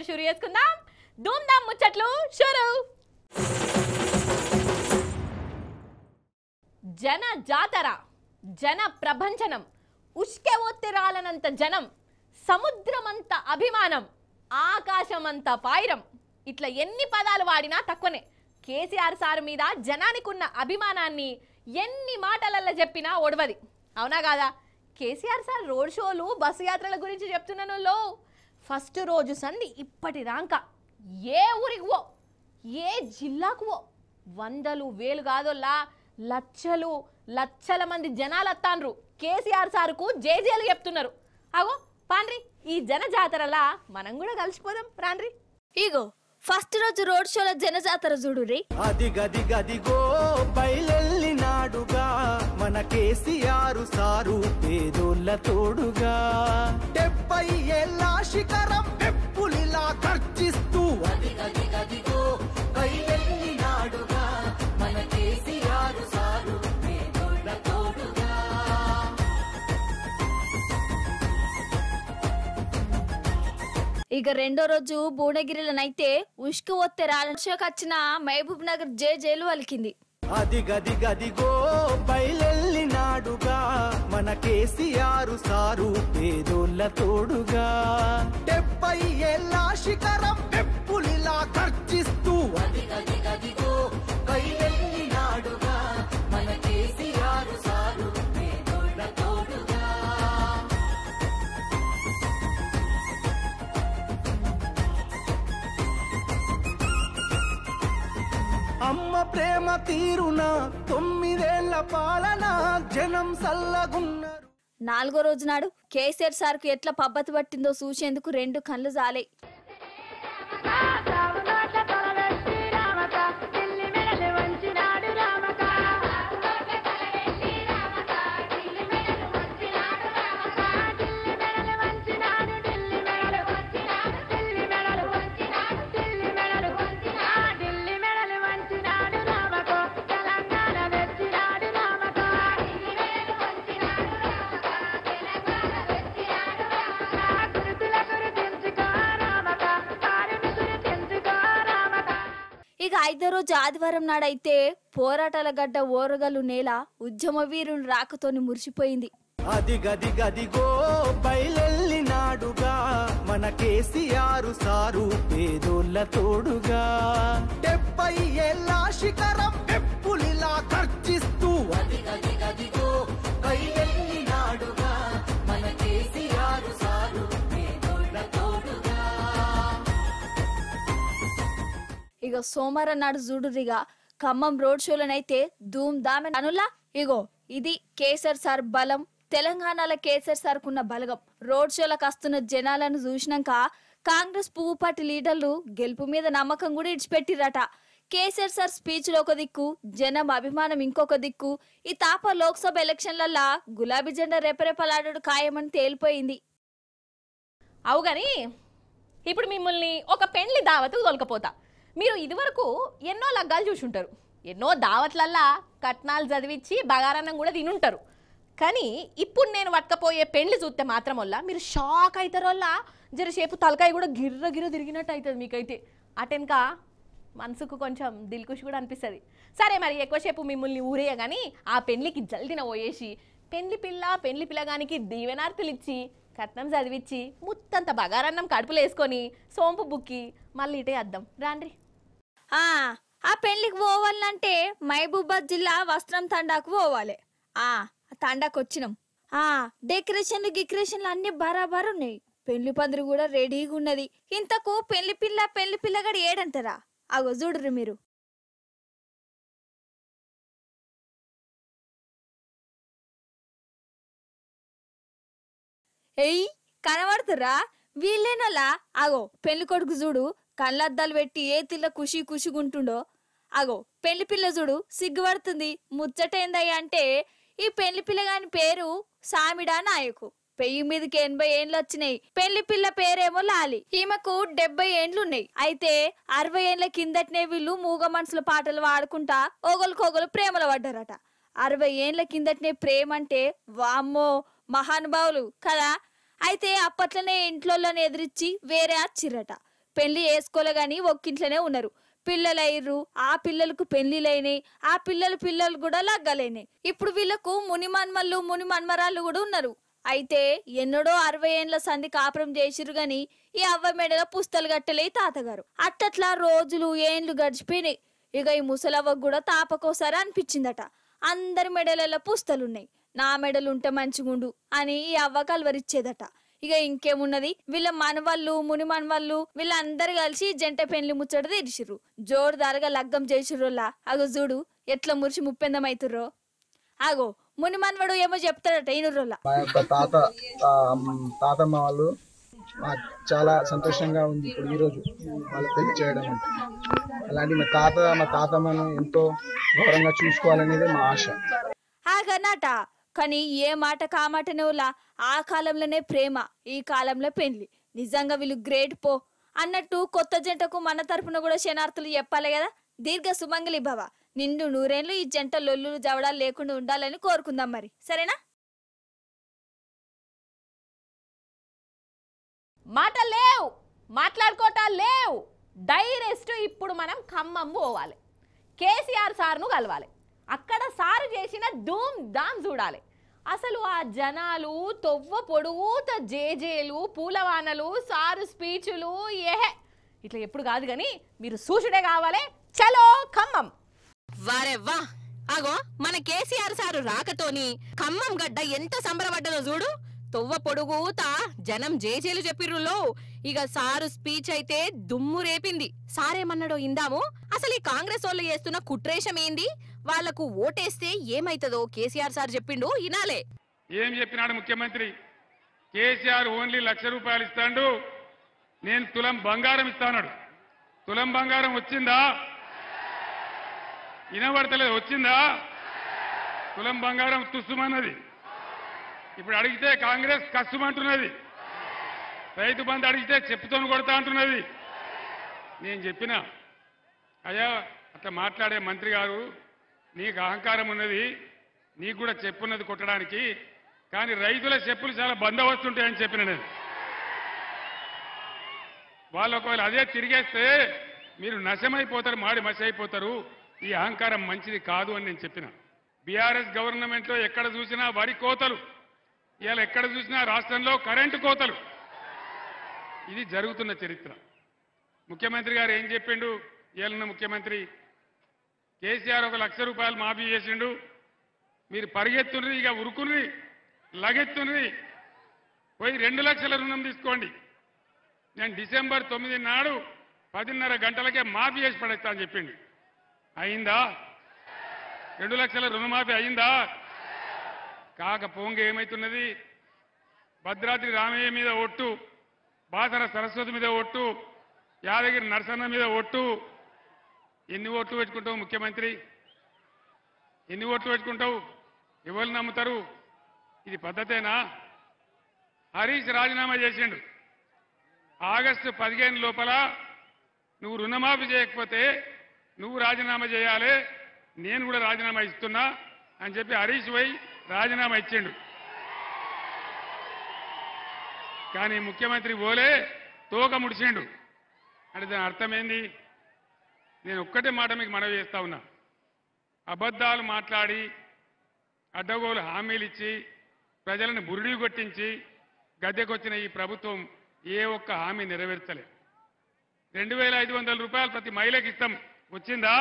ముచ్చట్లు షురు చేసుకుందాం. ధూమ్ ధామ్ ముచ్చట్లు షురు. జన జాతర, జన ప్రభంజనం, ఉష్కె ఒత్తిరాలనంత జనం, సముద్రమంత అభిమానం, ఆకాశమంత పాయిరం. ఇట్లా ఎన్ని పదాలు వాడినా తక్కువనే. కేసీఆర్ సార్ మీద జనానికి ఉన్న అభిమానాన్ని ఎన్ని మాటలల్లో చెప్పినా ఒడవది. అవునా కాదా? కేసీఆర్ సార్ రోడ్ షోలు, బస్సు యాత్రల గురించి చెప్తున్నాను. ఫస్ట్ రోజు సంది ఇప్పటిదాకా ఏ ఊరికి పో, ఏ జిల్లాకు పో, వందలు వేలు కాదోల్లా లక్షలు లక్షల మంది జనాలు వస్తాన్రు. కేసీఆర్ సార్కు జేజేలు చెప్తున్నారు. అగో పాండ్రి, ఈ జన జాతరలా మనం కూడా కలిసిపోదాం రాండ్రి. ఇగో ఫస్ట్ రోజు రోడ్ షోల జన జాతర చూడుర్రి. అదిగదిగదిగో బయలెల్లినాడుగా మన కేసీఆర్ సారు పేదోళ్ళ తోడుగా. 70 ఏళ్ళ శిఖరం పెప్పులిలా ఖర్చిస్తూ అదిగదిగదిగో బయలెల్లినాడుగా మన కేసీఆర్ సారు పేదోళ్ళ తోడుగా. ఇక రెండో రోజు భువనగిరిలోనైతే ఉష్కు ఒత్తే రాష్ట్రకొచ్చిన మహబూబ్ నగర్ జేజేలు వలికింది. అదిగదిగదిగో బయలెల్లినాడుగా మన కేసీఆర్ సారు పేదోళ్ళ తోడుగా. 70 ఏళ్ళ శిఖరం పెప్పులిలా ఖర్చిస్తూ అదిగదిగదిగో బయలెల్లినాడుగా మన కేసీఆర్ సారు పేదోళ్ళ తోడుగా. అమ్మ ప్రేమ తీరున 9 ఏళ్ల పాలన జనం సల్లగున్నారు. నాలుగో రోజు నాడు కేసీఆర్ సార్కు ఎట్లా పబ్బతి పట్టిందో చూసేందుకు 2 కళ్ళు జాలే. ఇక ఐదో రోజు ఆదివారం నాడైతే పోరాటాల గడ్డ ఓరగలు నేల ఉద్యమ వీరుని రాకతోని మురిసిపోయింది. అదిగదిగదిగో బయలెల్లినాడుగా మన కేసీఆర్ సారు పేదోళ్ళ తోడుగా. 70 ఏళ్ళ శిఖరం పెప్పులిలా ఖర్చిస్తూ అదిగదిగదిగో బయలెల్లినాడుగా మన కేసీఆర్ సారు పేదోళ్ళ తోడుగా. ఇక సోమవారం నాడు చూడురిగా ఖమ్మం రోడ్ షోలనైతే ధూమ్ ధామ్ అనులా. ఇగో ఇది కేసీఆర్ సార్ బలం, తెలంగాణలో కేసీఆర్ సార్కున్న బలగం. రోడ్ షోలకు వస్తున్న జనాలను చూసినాక కాంగ్రెస్ పువ్వు పార్టీ లీడర్లు గెలుపు మీద నమ్మకం కూడా ఇడిచిపెట్టిరట. కేసీఆర్ సార్ స్పీచ్ లో ఒక దిక్కు, జనం అభిమానం ఇంకొక దిక్కు. ఈ తాప లోక్సభ ఎలక్షన్లల్లా గులాబీ జెండా రెపరెపలాడు ఖాయమని తేలిపోయింది. అవుగాని ఇప్పుడు మిమ్మల్ని ఒక పెండ్లి దావతకు తొలకపోతా. మీరు ఇదివరకు ఎన్నో లగ్గాలు చూసుంటారు, ఎన్నో దావత్లల్లా కట్నాలు చదివించి బగారన్నం కూడా తినుంటారు. కానీ ఇప్పుడు నేను పట్టకపోయే పెండ్లి చూస్తే మాత్రం వల్ల మీరు షాక్ అవుతారు. వల్ల జరసేపు తలకాయ కూడా గిర్ర గిర్ర తిరిగినట్టు అవుతుంది మీకైతే. అటెనక మనసుకు కొంచెం దిల్కుష్ కూడా అనిపిస్తుంది. సరే మరి ఎక్కువసేపు మిమ్మల్ని ఊరేయ కానీ ఆ పెండ్లికి జల్దిన పోయేసి పెండ్లి పిల్లగానికి దీవెనార్తులు ఇచ్చి కట్నం చదివించి ముత్తంత బగారన్నం కడుపులు వేసుకొని సోంపు బుక్కి మళ్ళీ ఇటే వద్దాం రాండ్రి. ఆ పెళ్లికి పోవాలంటే మహబూబాద్ జిల్లా వస్త్రం తండాకు పోవాలి. తండాకు వచ్చినాం. డెకరేషన్లు గికరేషన్లు అన్ని బరాబర్ ఉన్నాయి. పెళ్లి పందిరి కూడా రెడీగా ఉన్నది. ఇంతకు పెళ్లి పిల్లగాడు ఏడంటారా? అగో చూడుర్రి మీరు. ఎయ్ కనబడుతురా వీళ్ళేనోలా? అగో పెళ్లి కొడుకు చూడు కళ్ళద్దాలు పెట్టి ఏ తిల్ల ఖుషిగుంటుండో. అగో పెళ్లి పిల్ల చూడు సిగ్గుపడుతుంది. ముచ్చటైందయ్య అంటే ఈ పెళ్లి పిల్లగాని పేరు సామిడా నాయకు. 1000 మీదకి 80 ఏండ్లు వచ్చినాయి. పెళ్లి పిల్ల పేరేమో లాలి. ఈమెకు 70 ఏండ్లున్నాయి. అయితే 60 ఏండ్ల కిందటనే వీళ్ళు మూగ మనసుల పాటలు పాడుకుంటా ఒకరికొకరు ప్రేమలో పడ్డారట. 60 ఏండ్ల కిందటనే ప్రేమ అంటే వామ్మో మహానుభావులు కదా. అయితే అప్పట్లోనే ఇంట్లోనే ఎదిరించి వేరే వచ్చిర్రట. పెళ్లి చేసుకోలే గాని ఒక్కింట్లోనే ఉన్నారు. పిల్లలయ్యారు, ఆ పిల్లలకు పెళ్లిలైనాయి, ఆ పిల్లలు కూడా లగ్గలేనాయి. ఇప్పుడు వీళ్ళకు ముని మన్మరాళ్ళు కూడా ఉన్నారు. అయితే ఎన్నడో 60 ఏండ్ల సంధి కాపురం చేసిరు గాని ఈ అవ్వ మెడలో పుస్తలు కట్టలే తాతగారు. అట్టట్లా రోజులు ఏండ్లు గడిచిపోయినాయి. ఇక ఈ ముసలవ్వకు కూడా తాపకోసారి అనిపించిందట, అందరి మెడలలో పుస్తలున్నాయి, నా మెడలుంటే మంచిగుండు అని ఈ అవ్వ కలవరిచ్చేదట. ఇక ఇంకేమున్నది, వీళ్ళ మనవాళ్ళు ముని మనవాళ్ళు వీళ్ళందరూ కలిసి జంట పెళ్లి ముచ్చట తీర్చిర్రు. జోరుదారుగా లగ్గం చేసిర్రోలా. అగో చూడు ఎట్లా మురిసి ముప్పెందమైతుర్రో. ఆగో ముని మనవడు ఏమో చెప్తాడట ఈనుర్రోలా. మా యొక్క తాతమ్మ వాళ్ళు మాకు చాలా సంతోషంగా ఉంది ఇప్పుడు ఈరోజు వాళ్ళు పెళ్లి చేయడం అంటే. అలాంటి మా తాతమ్మను ఎంతో గౌరవంగా చూసుకోవాలనేది మా ఆశ. ఆగనట కానీ ఏ మాట కామాటనేలా ఆ కాలంలోనే ప్రేమ, ఈ కాలంలో పెళ్లి. నిజంగా వీళ్ళు గ్రేట్ పో అన్నట్టు కొత్త జంటకు మన తరపున కూడా శనార్థులు చెప్పాలి కదా. దీర్ఘ సుమంగళి భవ, నిండు నూరేళ్లు ఈ జంట లొల్లులు జవడాలు లేకుండా ఉండాలని కోరుకుందాం మరి, సరేనా? మాటలు లేవు, మాట్లాడుకోవటాలు లేవు. డైరెక్ట్ ఇప్పుడు మనం ఖమ్మం పోవాలి, కేసీఆర్ సార్ను కలవాలి. అక్కడ సారు చేసిన ధూమ్ ధామ్ చూడాలి. అసలు ఆ జనాలు తొవ్వ పొడుగుత జేజేలు, పూలవానలు, సారు స్పీచులు, ఏహే ఇట్లా ఎప్పుడు కాదు కానీ మీరు సూచుడే కావాలి. చలో ఖమ్మం. వారెవ్వా, అగో మన కేసీఆర్ సారు రాకతోని ఖమ్మం గడ్డ ఎంత సంబరపడ్డదో చూడు. తొవ్వ పొడుగుతా జనం జేజేలు చెప్పిర్రులో. ఇక సారు స్పీచ్ అయితే దుమ్ము రేపింది. సారేమన్నాడో ఇందాము. అసలు ఈ కాంగ్రెస్ వాళ్ళు చేస్తున్న కుట్రేషం ఏంది, వాళ్లకు ఓటేస్తే ఏమైతుందో కేసీఆర్ సార్ చెప్పిండు, ఇనాలే. ఏం చెప్పినాడు ముఖ్యమంత్రి? కేసీఆర్ ఓన్లీ 1,00,000 రూపాయలు ఇస్తాడు, నేను తులం బంగారం ఇస్తాడు. తులం బంగారం వచ్చిందా? వినబడతలేదు. వచ్చిందా? తులం బంగారం తుస్సుమన్నది. ఇప్పుడు అడిగితే కాంగ్రెస్ కష్టమంటున్నది. రైతు బంధు అడిగితే చెప్పుతో కొడతా అంటున్నది. నేను చెప్పిన అయ్యా అట్లా మాట్లాడే మంత్రి గారు, నీకు అహంకారం ఉన్నది, నీకు కూడా చెప్పున్నది కొట్టడానికి, కానీ రైతుల చెప్పులు చాలా బందోబస్తుంటాయని చెప్పిన నేను. వాళ్ళు ఒకవేళ అదే తిరిగేస్తే మీరు నశమైపోతారు, మాడి మసి అయిపోతారు, ఈ అహంకారం మంచిది కాదు అని నేను చెప్పిన. బీఆర్ఎస్ గవర్నమెంట్లో ఎక్కడ చూసినా వరి కోతలు, ఇవాళ ఎక్కడ చూసినా రాష్ట్రంలో కరెంటు కోతలు. ఇది జరుగుతున్న చరిత్ర. ముఖ్యమంత్రి గారు ఏం చెప్పిండు? ఇవాళ ముఖ్యమంత్రి కేసీఆర్ 1,00,000 రూపాయలు మాఫీ చేసిండు, మీరు పరిగెత్తుని, ఇక ఉరుకుని లగెత్తుని పోయి 2 లక్షల రుణం తీసుకోండి, నేను డిసెంబర్ 9 నాడు 10:30 గంటలకే మాఫీ చేసి పడేస్తా అని చెప్పిండు. అయిందా? 2 లక్షల రుణమాఫీ అయిందా? కాకపోంగ ఏమైతున్నది? భద్రాద్రి రామయ్య మీద ఒట్టు, బాసర సరస్వతి మీద ఒట్టు, యాదగిరి నరసన్న మీద ఒట్టు. ఎన్ని ఓట్లు పెట్టుకుంటావు ముఖ్యమంత్రి? ఎన్ని ఓట్లు పెట్టుకుంటావు? ఎవరు నమ్ముతారు? ఇది పద్ధతేనా? హరీష్ రాజీనామా చేసిండు. ఆగస్టు 15 లోపల నువ్వు రుణమాఫీ చేయకపోతే నువ్వు రాజీనామా చేయాలి, నేను కూడా రాజీనామా ఇస్తున్నా అని చెప్పి హరీష్ పోయి రాజీనామా ఇచ్చిండు. కానీ ముఖ్యమంత్రి పోలే, తోక ముడిచిండు. అంటే దాని అర్థమైంది? నేను ఒక్కటే మాట మీకు మనవి చేస్తా ఉన్నా, అబద్ధాలు మాట్లాడి అడ్డగోలు హామీలు ఇచ్చి ప్రజలను బురిడి కొట్టించి గద్దెకొచ్చిన ఈ ప్రభుత్వం ఏ ఒక్క హామీ నెరవేర్చలే. 2,500 రూపాయలు ప్రతి మహిళకి ఇస్తాం. వచ్చిందా?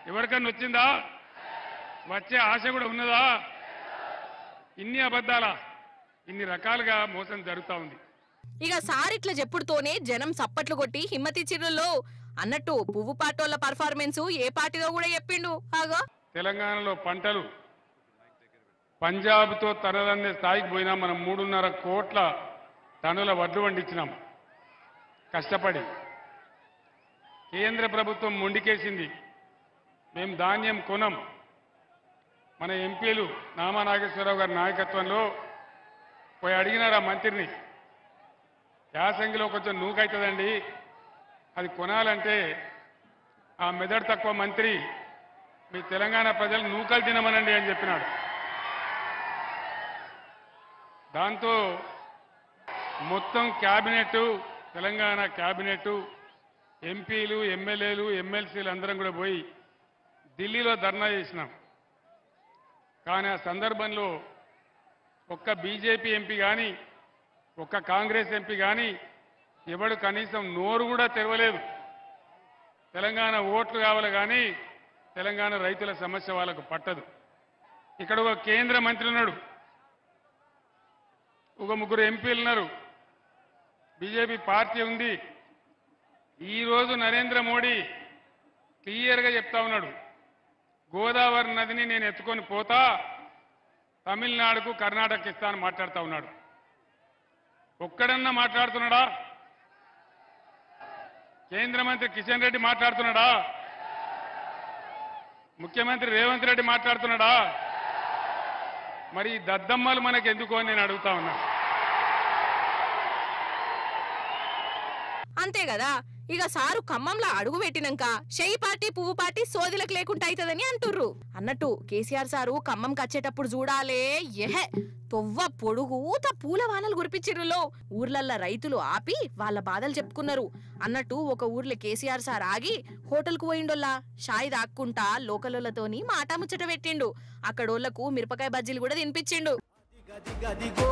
ఎవరికన్నా వచ్చిందా? వచ్చే ఆశ కూడా ఉన్నదా? ఇన్ని అబద్ధాలా? ఇన్ని రకాలుగా మోసం జరుగుతా ఉంది. ఇక సారిట్ల చెప్పుడుతోనే జనం సప్పట్లు కొట్టి హిమ్మతిచ్చిర్రులో. అన్నట్టు పువ్వు పాటోళ్ల పర్ఫార్మెన్స్ ఏ పార్టీలో కూడా చెప్పిండు. ఆగో తెలంగాణలో పంటలు పంజాబ్తో తనదన్నే స్థాయికి పోయినా మనం 3.5 కోట్ల టన్నుల వడ్లు పండించినాం కష్టపడి. కేంద్ర ప్రభుత్వం మొండికేసింది, మేము ధాన్యం కొనం. మన ఎంపీలు నామా నాగేశ్వరరావు గారి నాయకత్వంలో పోయి అడిగినారు ఆ మంత్రిని, యాసంగిలో కొంచెం నూకైతుందండి, అది కొనాలంటే ఆ మెదడు తక్కువ మంత్రి మీ తెలంగాణ ప్రజలు నూకలు తినమనండి అని చెప్పినాడు. దాంతో మొత్తం క్యాబినెట్ తెలంగాణ క్యాబినెట్ ఎంపీలు ఎమ్మెల్యేలు ఎమ్మెల్సీలు అందరం కూడా పోయి ఢిల్లీలో ధర్నా చేసినాం. కానీ ఆ సందర్భంలో ఒక్క బీజేపీ ఎంపీ కానీ ఒక్క కాంగ్రెస్ ఎంపీ కానీ ఎవడు కనీసం నోరు కూడా తెరవలేదు. తెలంగాణ ఓట్లు కావాలి కానీ తెలంగాణ రైతుల సమస్య వాళ్ళకు పట్టదు. ఇక్కడ ఒక కేంద్ర మంత్రి ఉన్నాడు, ఒక ముగ్గురు ఎంపీలు ఉన్నారు, బీజేపీ పార్టీ ఉంది. ఈరోజు నరేంద్ర మోడీ క్లియర్గా చెప్తా ఉన్నాడు, గోదావరి నదిని నేను ఎత్తుకొని పోతా, తమిళనాడుకు కర్ణాటకకి ఇస్తాను మాట్లాడుతూ ఉన్నాడు. ఒక్కడన్నా మాట్లాడుతున్నాడా? కేంద్ర మంత్రి కిషన్ రెడ్డి మాట్లాడుతున్నాడా? ముఖ్యమంత్రి రేవంత్ రెడ్డి మాట్లాడుతున్నాడా? మరి ఈ దద్దమ్మలు మనకు ఎందుకు అని నేను అడుగుతా ఉన్నా. అంతే కదా. ఇక సారు ఖమ్మంలో అడుగు పెట్టినాక షెయి పార్టీ పువ్వు పార్టీ సోదిలకు లేకుండా అవుతుందని అంటుర్రు. అన్నట్టు కేసీఆర్ సారు ఖమ్మంకి వచ్చేటప్పుడు చూడాలే ఎహె తొవ్వ పొడుగుత పూల వానలు కురిపించిర్రులో. ఊర్లల్ల రైతులు ఆపి వాళ్ళ బాధలు చెప్పుకున్నారు. అన్నట్టు ఒక ఊర్లో కేసీఆర్ సార్ ఆగి హోటల్కు పోయిండోల్లా షాయి దాక్కుంటా లోకలతోని మాట ముచ్చట పెట్టిండు. అక్కడోళ్లకు మిరపకాయ బజ్జీలు కూడా తినిపించిండు. గదిగో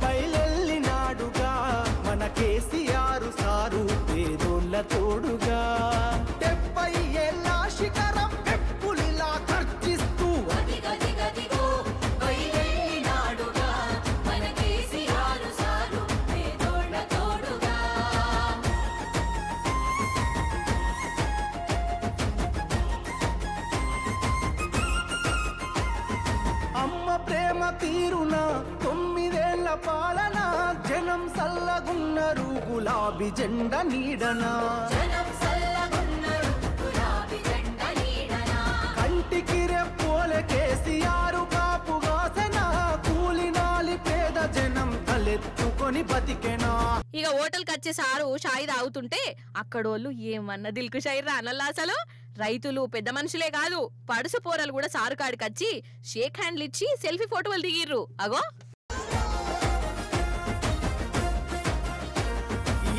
బయలెల్లినాడుగా మన కేసీఆర్ సారు పేదోళ్ళ తోడుగా 70 ఏళ్ల శిఖరం పెప్పులిలా ఖర్చిస్తూ గదిగో బయలెల్లినాడుగా మన కేసీఆర్ సారు పేదోళ్ళ తోడుగా. అమ్మ ప్రేమ తీరున 9 ఏళ్ల పాలన జనం సల్లగున్నరు గులాబీ జెండా నీడనా. కంటికి రెప్పోలే కేసీఆర్ కాపుగాసన కూలినాలి పేద జనం తలెత్తుకొని బతికెనా. ఇక హోటల్కి వచ్చే సారు షాయి తాగుతుంటే అక్కడోళ్ళు ఏమన్నా దిల్కు షాయి రానల్లా. అసలు రైతులు పెద్ద మనుషులే కాదు పడుసు పోరలు కూడా సారు కాడికి వచ్చి షేక్ హ్యాండ్లు ఇచ్చి సెల్ఫీ ఫోటోలు దిగిర్రు. అగో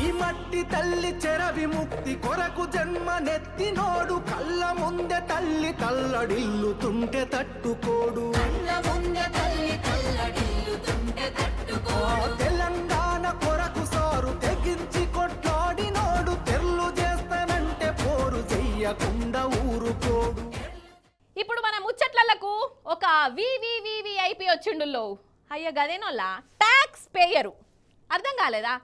ఈ మట్టి తల్లి చెర విముక్తి కొరకు జన్మనెత్తినోడు కళ్ళ ముందే తల్లి తల్లడిల్లుతుంటే తట్టుకోడు. తెలంగాణ కొరకు సారు తెగించి కొట్లాడినోడు తెర్లు చేస్తానంటే పోరు చెయ్యకుండా ఊరుకోడు. ఇప్పుడు మన ముచ్చట్లకు ఒక వివివివిఐపి వచ్చిండుల్లో. అయ్య గదేనోళ్ళ ట్యాక్స్ పేయరు అర్థం కాలేదా?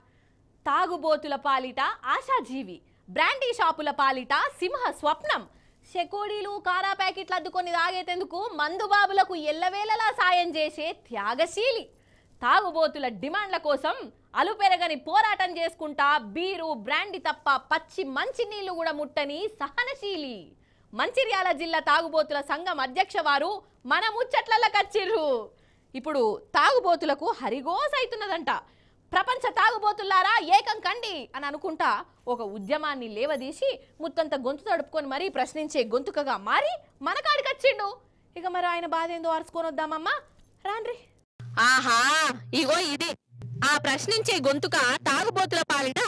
తాగుబోతుల పాలిట ఆశాజీవి, బ్రాండీ షాపుల పాలిట సింహ స్వప్నం. చెకోడీలు కారా ప్యాకెట్లు అద్దుకొని తాగేటందుకు మందుబాబులకు ఎల్లవేళలా సాయం చేసే త్యాగశీలి. తాగుబోతుల డిమాండ్ల కోసం అలుపెరగని పోరాటం చేసుకుంటా బీరు బ్రాండీ తప్ప పచ్చి మంచి నీళ్లు కూడా ముట్టని సహనశీలి. మంచిర్యాల జిల్లా తాగుబోతుల సంఘం అధ్యక్ష వారు మన ముచ్చట్లకి వచ్చిర్రు. ఇప్పుడు తాగుబోతులకు హరిగోస అవుతున్నదంట. ప్రపంచ తాగుబోతులారా ఏకం కండి అని అనుకుంటా ఒక ఉద్యమాన్ని లేవదీసి ముత్తంత గొంతు తడుపుకొని మరీ ప్రశ్నించే గొంతుకగా మారి మన కాడికి వచ్చిండు. ఇక మరి ఆయన బాధ ఏందో అరుచుకొని వద్దామమ్మా రాండ్రి. ఆహా ఇగో ఇది ఆ ప్రశ్నించే గొంతుక తాగుబోతుల పాలిట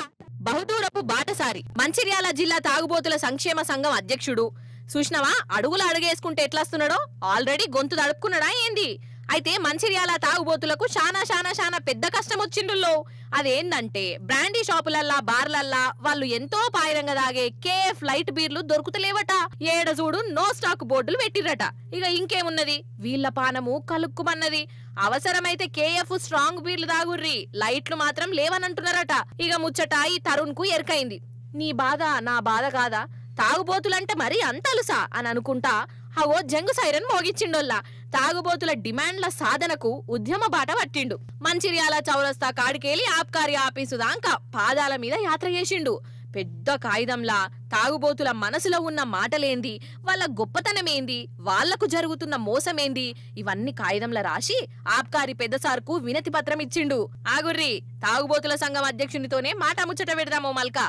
బహుదూరపు బాటసారి మంచిర్యాల జిల్లా తాగుబోతుల సంక్షేమ సంఘం అధ్యక్షుడు. చూసినవా అడుగులు అడుగేసుకుంటే ఎట్లస్తున్నాడో? ఆల్రెడీ గొంతు తడుపుకున్నాడా ఏంది? అయితే మంచిర్యాల తాగుబోతులకు చాలా పెద్ద కష్టం వచ్చిండుల్లో. అదేంటంటే బ్రాండీ షాపులల్లా బార్లల్లా వాళ్ళు ఎంతో పాయిరంగా దాగే కేఎఫ్ లైట్ బీర్లు దొరుకుతలేవట. ఏడ చూడు నో స్టాక్ బోర్డులు పెట్టిరట. ఇక ఇంకేమున్నది, వీళ్ళ పానము కలుక్కుమన్నది. అవసరమైతే కేఎఫ్ స్ట్రాంగ్ బీర్లు దాగుర్రి, లైట్లు మాత్రం లేవనంటున్నారట. ఇక ముచ్చట ఈ తరుణ్ కు ఎరకైంది. నీ బాధ నా బాధ కాదా, తాగుబోతులంటే మరీ అంతలుసా అని అనుకుంటా అవో జంగు సైరన్ మోగిచ్చిండోల్లా. తాగుబోతుల డిమాండ్ల సాధనకు ఉద్యమ బాట పట్టిండు. మంచిర్యాల చౌరస్తా కాడికేలి ఆబ్కారీ ఆఫీసు దాకా పాదాల మీద యాత్ర చేసిండు. పెద్ద కాగితంలా తాగుబోతుల మనసులో ఉన్న మాటలేంది, వాళ్ళ గొప్పతనమేంది, వాళ్లకు జరుగుతున్న మోసమేంది, ఇవన్నీ కాగితంలో రాసి ఆబ్కారీ పెద్ద సార్కు వినతి పత్రం ఇచ్చిండు. ఆగుర్రి, తాగుబోతుల సంఘం అధ్యక్షునితోనే మాట ముచ్చట పెడదామో మల్కా.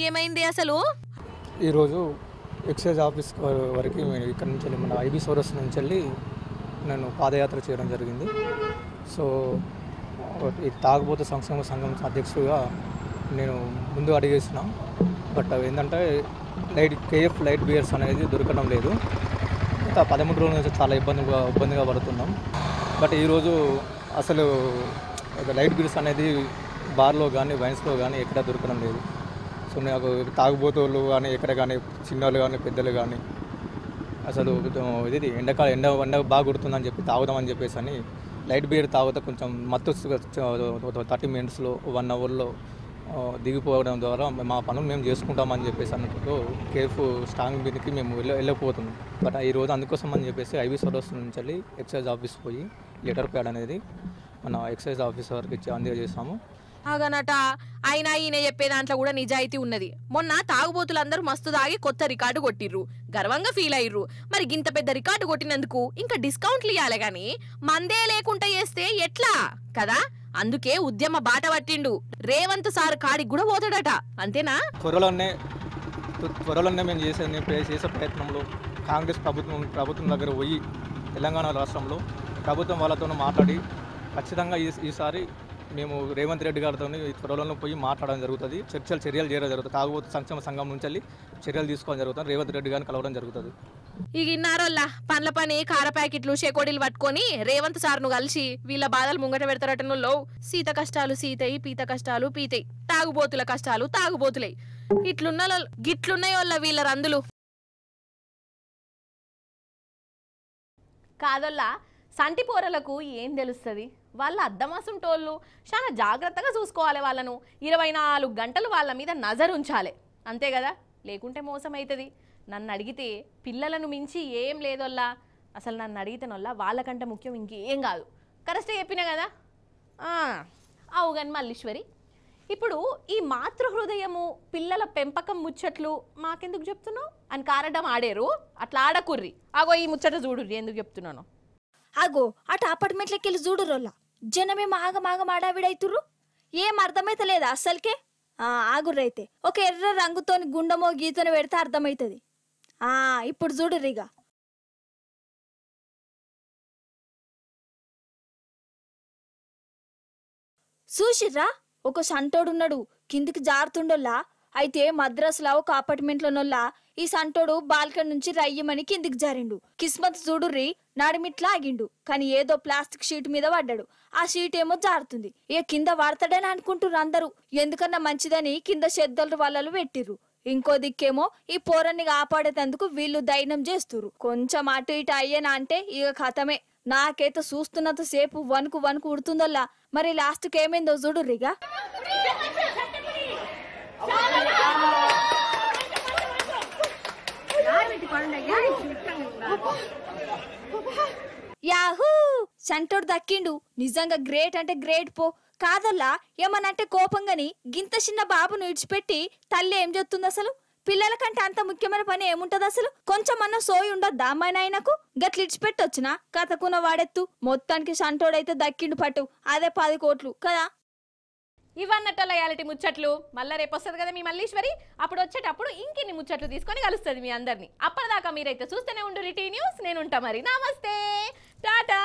ఏమైంది అసలు? ఈరోజు ఎక్సైజ్ ఆఫీస్ వరకు ఇక్కడ నుంచి వెళ్ళి మన ఐబీ సోరస్ నుంచి వెళ్ళి నేను పాదయాత్ర చేయడం జరిగింది. సో ఈ తాగుబోతు సంక్షేమ సంఘం అధ్యక్షుడిగా నేను ముందు అడిగేసిన, బట్ అవి ఏంటంటే కేఎఫ్ లైట్ బియర్స్ అనేది దొరకడం లేదు. ఇంకా 13 రోజుల నుంచి చాలా ఇబ్బందిగా పడుతున్నాం. బట్ ఈరోజు అసలు లైట్ బియర్స్ అనేది బార్లో కానీ వైన్స్లో కానీ ఎక్కడ దొరకడం లేదు. సో నాకు తాగుబోతులు కానీ ఎక్కడ కానీ చిన్నలు కానీ పెద్దలు కానీ అసలు ఇది ఎండ బాగా కొడుతుందని చెప్పి తాగుదామని చెప్పేసి అని లైట్ బియర్ తాగితే కొంచెం మత్తు 30 మినిట్స్లో 1 అవర్లో దిగిపోవడం ద్వారా మా పనులు మేము చేసుకుంటామని చెప్పేసి అన్నట్టు కేఫ్ స్ట్రాంగ్ మీదకి మేము వెళ్ళకపోతున్నాం. బట్ ఈరోజు అందుకోసం అని చెప్పేసి ఐబీ సోర్స్ నుంచి వెళ్ళి ఎక్సైజ్ ఆఫీస్ పోయి లెటర్ ప్యాడ్ అనేది మన ఎక్సైజ్ ఆఫీసర్కి ఇచ్చి అందజేస్తాము. ఆగనట అయినా ఈయన చెప్పే దాంట్లో కూడా నిజాయితీ ఉన్నది. మొన్న తాగుబోతులందరూ మస్తు తాగి కొత్త రికార్డు కొట్టిర్రు, గర్వంగా ఫీల్ అయ్యిర్రు. మరి గింత పెద్ద రికార్డు కొట్టినందుకు ఇంకా డిస్కౌంట్లు ఇవ్వాలి గాని మందే లేకుండా చేస్తే ఎట్లా కదా? అందుకే ఉద్యమ బాట పట్టిండు. రేవంత్ సార్ కాడికి కూడా పోతాడట, అంతేనా? త్వరలోనే మేము చేసే ప్రయత్నంలో కాంగ్రెస్ ప్రభుత్వం దగ్గర పోయి తెలంగాణ రాష్ట్రంలో ప్రభుత్వం వాళ్ళతో మాట్లాడి ఖచ్చితంగా ఈసారి మేము రేవంత్ రెడ్డి గారితో త్వరలో పోయి మాట్లాడడం జరుగుతుంది. చర్యలు చేయడం జరుగుతుంది. తాగుబోతు సంక్షేమ సంఘం నుంచి వెళ్ళి చర్యలు తీసుకోవడం జరుగుతుంది. రేవంత్ రెడ్డి గారిని కలవడం జరుగుతుంది. ఇక ఇన్నారోల్లా పండ్ల పని కార ప్యాకెట్లు షెకోడీలు పట్టుకొని రేవంత్ సార్ను కలిసి వీళ్ళ బాధలు ముంగట పెడతారటనుల్లో. సీత కష్టాలు సీతయి, పీత కష్టాలు పీతయి, తాగుబోతుల కష్టాలు తాగుబోతులై. గిట్లున్నాయోళ్ళ వీళ్ళ రందులు. కాదల్లా సంటి పోరలకు ఏం తెలుస్తుంది? వాళ్ళ అద్దమాసుంటోళ్ళు చాలా జాగ్రత్తగా చూసుకోవాలి. వాళ్ళను 24 గంటలు వాళ్ళ మీద నజర్ ఉంచాలి, అంతే కదా? లేకుంటే మోసం అవుతుంది. నన్ను అడిగితే పిల్లలను మించి ఏం లేదోల్లా. అసలు నన్ను అడిగితేనొల్లా వాళ్ళకంటే ముఖ్యం ఇంకేం కాదు. కరెక్ట్గా చెప్పినా కదా? అవుగాని మల్లీశ్వరి, ఇప్పుడు ఈ మాతృహృదయము పిల్లల పెంపకం ముచ్చట్లు మాకెందుకు చెప్తున్నావు అని కారడం ఆడేరు. అట్లా ఆడకుర్రి. అగో ఈ ముచ్చట చూడుర్రి ఎందుకు చెప్తున్నాను. అగో అటు అపార్ట్మెంట్లోకి వెళ్ళి చూడురోల్లా, జనమే మాగమాగం ఆడావిడైతుర్రు. ఏం అర్థమైతలేదా అస్సలకే? ఆగుర్రైతే ఒక ఎర్ర రంగుతోని గుండమో గీతోని పెడితే అర్థమవుతుంది. ఇప్పుడు చూడుర్రిగా. చూసిర్రా, ఒక సంటోడున్నాడు కిందికి జారుతుండోల్లా. అయితే మద్రాసులో ఒక అపార్ట్మెంట్లోనొల్లా ఈ సంటోడు బాల్కన్ నుంచి రయ్యమని కిందికి జారిండు. కిస్మత్ చూడుర్రి, నడిమిట్లా ఆగిండు. కానీ ఏదో ప్లాస్టిక్ షీట్ మీద పడ్డాడు. ఆ షీట్ ఏమో జారుతుంది. ఇక కింద పడతాడని అనుకుంటుర్రు అందరూ. ఎందుకన్నా మంచిదని కింద చెద్దలు వాళ్ళలు పెట్టిర్రు. ఇంకో దిక్కేమో ఈ పోరన్ని కాపాడేందుకు వీళ్ళు దైనం చేస్తుర్రు. కొంచెం అటు ఇటు అయ్యేనా అంటే ఇక కథమే. నాకైతే చూస్తున్నంత సేపు వణుకు ఉడుతుందల్లా. మరి లాస్ట్కి ఏమైందో చూడుర్రిగా. యాహూ, సంటోడు దక్కిండు. నిజంగా గ్రేట్ అంటే గ్రేట్ పో. కాదల్లా ఏమనంటే కోపంగాని గింత చిన్న బాబును ఇడిచిపెట్టి తల్లి ఏం చెప్తుంది అసలు? పిల్లల కంటే అంత ముఖ్యమైన పని ఏముంటది అసలు? కొంచెం అన్న సోయి ఉండొద్దా అమ్మాయిన ఆయనకు? గట్ల ఇడిచిపెట్టొచ్చునా? కథకున్న వాడెత్తు. మొత్తానికి సంటోడైతే దక్కిండు పట్టు. అదే 10 కోట్లు కదా. ఇవన్నట్టు లయాలిటీ ముచ్చట్లు. మళ్ళీ రేపు వస్తుంది కదా మీ మల్లీశ్వరి. అప్పుడు వచ్చేటప్పుడు ఇంకెన్ని ముచ్చట్లు తీసుకొని కలుస్తుంది మీ అందరినీ. అప్పటిదాకా మీరైతే చూస్తూనే ఉండు టీ న్యూస్. నేను ఉంటా మరి. నమస్తే, టాటా.